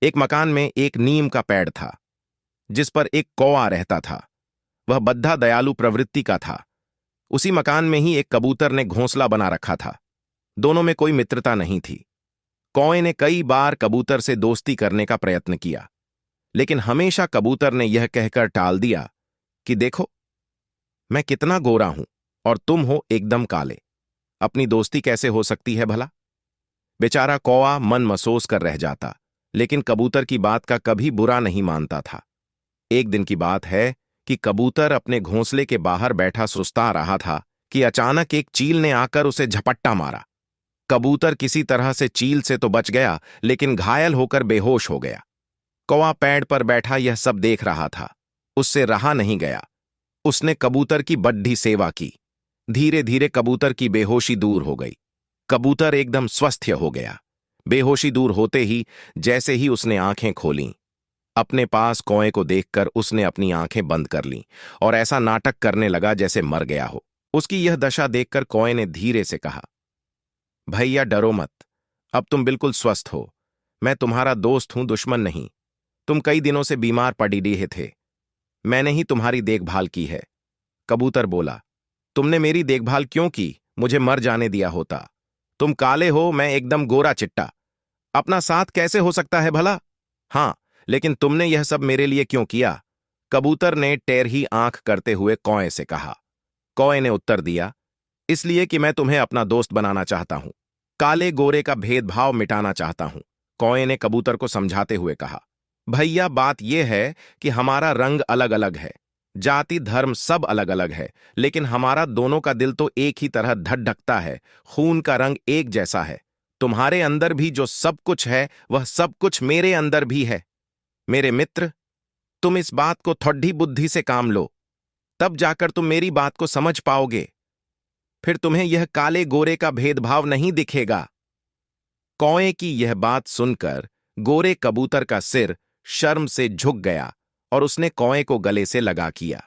एक मकान में एक नीम का पेड़ था, जिस पर एक कौवा रहता था। वह बद्धा दयालु प्रवृत्ति का था। उसी मकान में ही एक कबूतर ने घोंसला बना रखा था। दोनों में कोई मित्रता नहीं थी। कौवे ने कई बार कबूतर से दोस्ती करने का प्रयत्न किया, लेकिन हमेशा कबूतर ने यह कहकर टाल दिया कि देखो, मैं कितना गोरा हूं और तुम हो एकदम काले। अपनी दोस्ती कैसे हो सकती है भला। बेचारा कौवा मन महसूस कर रह जाता, लेकिन कबूतर की बात का कभी बुरा नहीं मानता था। एक दिन की बात है कि कबूतर अपने घोंसले के बाहर बैठा सुस्ता रहा था कि अचानक एक चील ने आकर उसे झपट्टा मारा। कबूतर किसी तरह से चील से तो बच गया, लेकिन घायल होकर बेहोश हो गया। कौवा पेड़ पर बैठा यह सब देख रहा था। उससे रहा नहीं गया। उसने कबूतर की बड्ढी सेवा की। धीरे धीरे कबूतर की बेहोशी दूर हो गई। कबूतर एकदम स्वस्थ हो गया। बेहोशी दूर होते ही जैसे ही उसने आंखें खोलीं, अपने पास कौए को देखकर उसने अपनी आंखें बंद कर लीं और ऐसा नाटक करने लगा जैसे मर गया हो। उसकी यह दशा देखकर कौए ने धीरे से कहा, भैया डरो मत, अब तुम बिल्कुल स्वस्थ हो। मैं तुम्हारा दोस्त हूं, दुश्मन नहीं। तुम कई दिनों से बीमार पड़ी रहे थे। मैंने ही तुम्हारी देखभाल की है। कबूतर बोला, तुमने मेरी देखभाल क्यों की? मुझे मर जाने दिया होता। तुम काले हो, मैं एकदम गोरा चिट्टा। अपना साथ कैसे हो सकता है भला? हाँ, लेकिन तुमने यह सब मेरे लिए क्यों किया? कबूतर ने टेढ़ी आंख करते हुए कौए से कहा। कौए ने उत्तर दिया, इसलिए कि मैं तुम्हें अपना दोस्त बनाना चाहता हूं। काले गोरे का भेदभाव मिटाना चाहता हूं। कौए ने कबूतर को समझाते हुए कहा, भैया बात यह है कि हमारा रंग अलग अलग है, जाति धर्म सब अलग अलग है, लेकिन हमारा दोनों का दिल तो एक ही तरह धड़कता है। खून का रंग एक जैसा है। तुम्हारे अंदर भी जो सब कुछ है वह सब कुछ मेरे अंदर भी है। मेरे मित्र, तुम इस बात को थोड़ी बुद्धि से काम लो, तब जाकर तुम मेरी बात को समझ पाओगे। फिर तुम्हें यह काले गोरे का भेदभाव नहीं दिखेगा। कौए की यह बात सुनकर गोरे कबूतर का सिर शर्म से झुक गया और उसने कौए को गले से लगा किया।